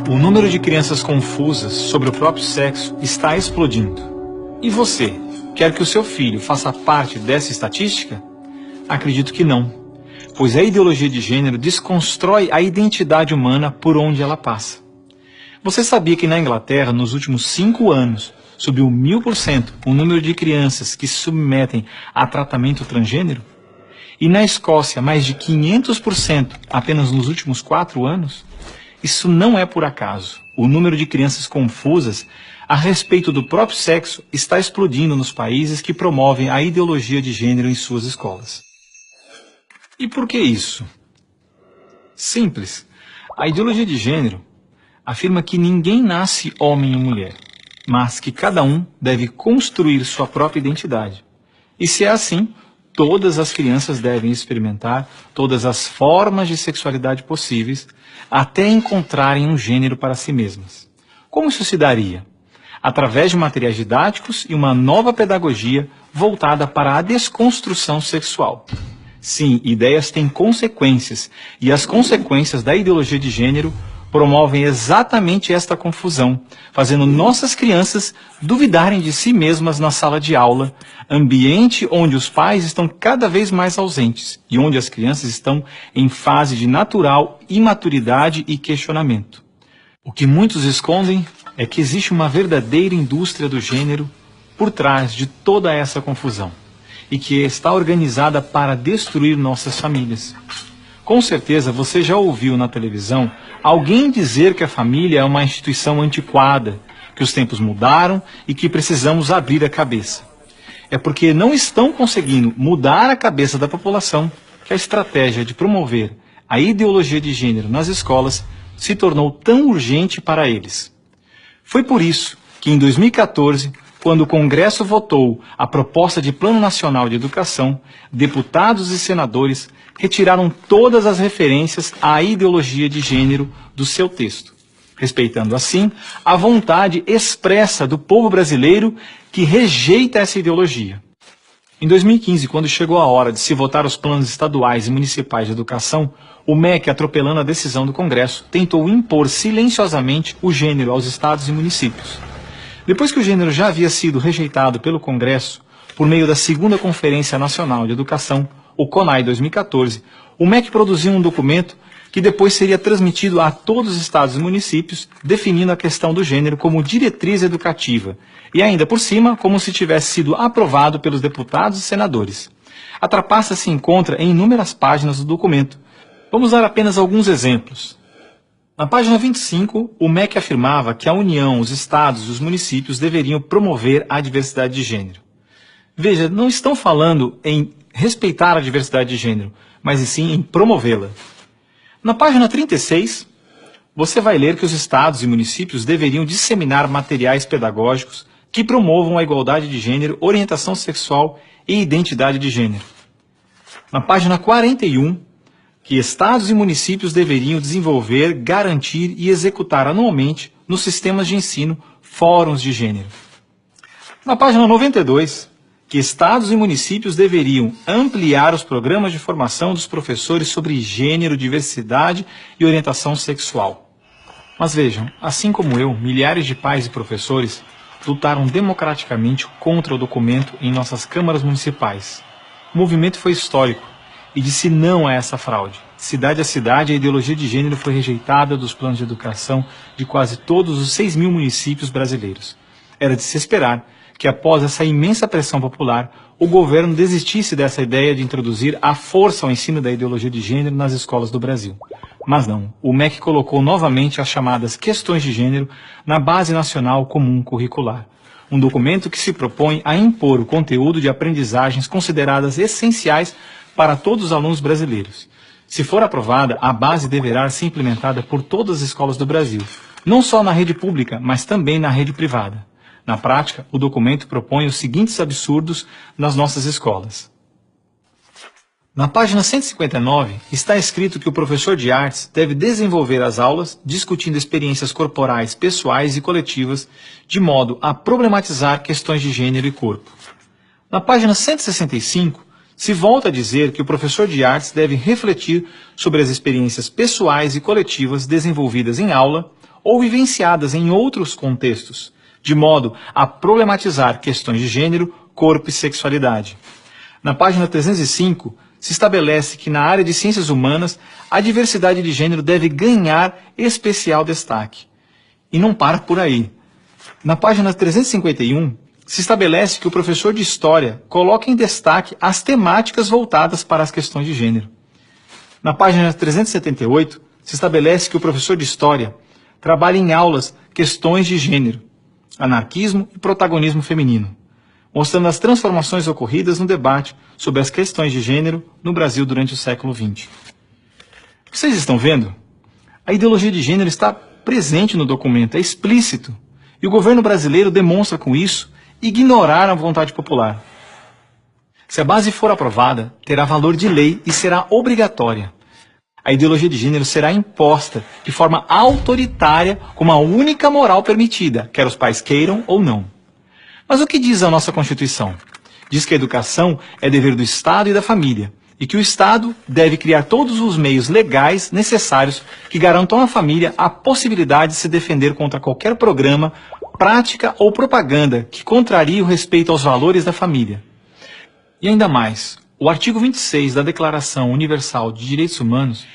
O número de crianças confusas sobre o próprio sexo está explodindo. E você, quer que o seu filho faça parte dessa estatística? Acredito que não, pois a ideologia de gênero desconstrói a identidade humana por onde ela passa. Você sabia que na Inglaterra, nos últimos 5 anos, subiu 1000% o número de crianças que se submetem a tratamento transgênero? E na Escócia, mais de 500% apenas nos últimos 4 anos? Isso não é por acaso. O número de crianças confusas a respeito do próprio sexo está explodindo nos países que promovem a ideologia de gênero em suas escolas. E por que isso? Simples. A ideologia de gênero afirma que ninguém nasce homem ou mulher, mas que cada um deve construir sua própria identidade. E se é assim, todas as crianças devem experimentar todas as formas de sexualidade possíveis até encontrarem um gênero para si mesmas. Como isso se daria? Através de materiais didáticos e uma nova pedagogia voltada para a desconstrução sexual. Sim, ideias têm consequências, e as consequências da ideologia de gênero promovem exatamente esta confusão, fazendo nossas crianças duvidarem de si mesmas na sala de aula, ambiente onde os pais estão cada vez mais ausentes e onde as crianças estão em fase de natural imaturidade e questionamento. O que muitos escondem é que existe uma verdadeira indústria do gênero por trás de toda essa confusão e que está organizada para destruir nossas famílias. Com certeza você já ouviu na televisão alguém dizer que a família é uma instituição antiquada, que os tempos mudaram e que precisamos abrir a cabeça. É porque não estão conseguindo mudar a cabeça da população que a estratégia de promover a ideologia de gênero nas escolas se tornou tão urgente para eles. Foi por isso que em 2014, quando o Congresso votou a proposta de Plano Nacional de Educação, deputados e senadores retiraram todas as referências à ideologia de gênero do seu texto, respeitando assim a vontade expressa do povo brasileiro que rejeita essa ideologia. Em 2015, quando chegou a hora de se votar os planos estaduais e municipais de educação, o MEC, atropelando a decisão do Congresso, tentou impor silenciosamente o gênero aos estados e municípios. Depois que o gênero já havia sido rejeitado pelo Congresso, por meio da segunda Conferência Nacional de Educação, o CONAE 2014, o MEC produziu um documento que depois seria transmitido a todos os estados e municípios, definindo a questão do gênero como diretriz educativa, e ainda por cima, como se tivesse sido aprovado pelos deputados e senadores. A trapaça se encontra em inúmeras páginas do documento. Vamos dar apenas alguns exemplos. Na página 25, o MEC afirmava que a União, os estados e os municípios deveriam promover a diversidade de gênero. Veja, não estão falando em respeitar a diversidade de gênero, mas sim em promovê-la. Na página 36, você vai ler que os estados e municípios deveriam disseminar materiais pedagógicos que promovam a igualdade de gênero, orientação sexual e identidade de gênero. Na página 41, que estados e municípios deveriam desenvolver, garantir e executar anualmente nos sistemas de ensino fóruns de gênero. Na página 92, que estados e municípios deveriam ampliar os programas de formação dos professores sobre gênero, diversidade e orientação sexual. Mas vejam, assim como eu, milhares de pais e professores lutaram democraticamente contra o documento em nossas câmaras municipais. O movimento foi histórico e disse não a essa fraude. Cidade a cidade, a ideologia de gênero foi rejeitada dos planos de educação de quase todos os 6.000 municípios brasileiros. Era de se esperar que após essa imensa pressão popular, o governo desistisse dessa ideia de introduzir à força o ensino da ideologia de gênero nas escolas do Brasil. Mas não, o MEC colocou novamente as chamadas questões de gênero na Base Nacional Comum Curricular, um documento que se propõe a impor o conteúdo de aprendizagens consideradas essenciais para todos os alunos brasileiros. Se for aprovada, a base deverá ser implementada por todas as escolas do Brasil, não só na rede pública, mas também na rede privada. Na prática, o documento propõe os seguintes absurdos nas nossas escolas. Na página 159, está escrito que o professor de artes deve desenvolver as aulas discutindo experiências corporais, pessoais e coletivas, de modo a problematizar questões de gênero e corpo. Na página 165, se volta a dizer que o professor de artes deve refletir sobre as experiências pessoais e coletivas desenvolvidas em aula ou vivenciadas em outros contextos, de modo a problematizar questões de gênero, corpo e sexualidade. Na página 305, se estabelece que na área de ciências humanas, a diversidade de gênero deve ganhar especial destaque. E não para por aí. Na página 351, se estabelece que o professor de História coloque em destaque as temáticas voltadas para as questões de gênero. Na página 378, se estabelece que o professor de História trabalhe em aulas questões de gênero, anarquismo e protagonismo feminino, mostrando as transformações ocorridas no debate sobre as questões de gênero no Brasil durante o século XX. Vocês estão vendo? A ideologia de gênero está presente no documento, é explícito, e o governo brasileiro demonstra com isso ignorar a vontade popular. Se a base for aprovada, terá valor de lei e será obrigatória. A ideologia de gênero será imposta de forma autoritária como a única moral permitida, quer os pais queiram ou não. Mas o que diz a nossa Constituição? Diz que a educação é dever do Estado e da família, e que o Estado deve criar todos os meios legais necessários que garantam à família a possibilidade de se defender contra qualquer programa, prática ou propaganda que contrarie o respeito aos valores da família. E ainda mais, o artigo 26 da Declaração Universal de Direitos Humanos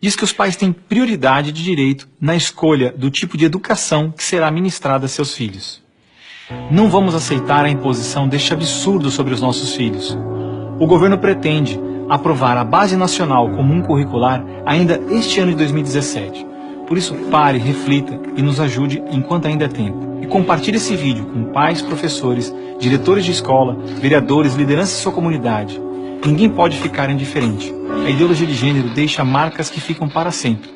diz que os pais têm prioridade de direito na escolha do tipo de educação que será ministrada a seus filhos. Não vamos aceitar a imposição deste absurdo sobre os nossos filhos. O governo pretende aprovar a Base Nacional Comum Curricular ainda este ano de 2017. Por isso, pare, reflita e nos ajude enquanto ainda é tempo. E compartilhe esse vídeo com pais, professores, diretores de escola, vereadores, lideranças de sua comunidade. Ninguém pode ficar indiferente. A ideologia de gênero deixa marcas que ficam para sempre.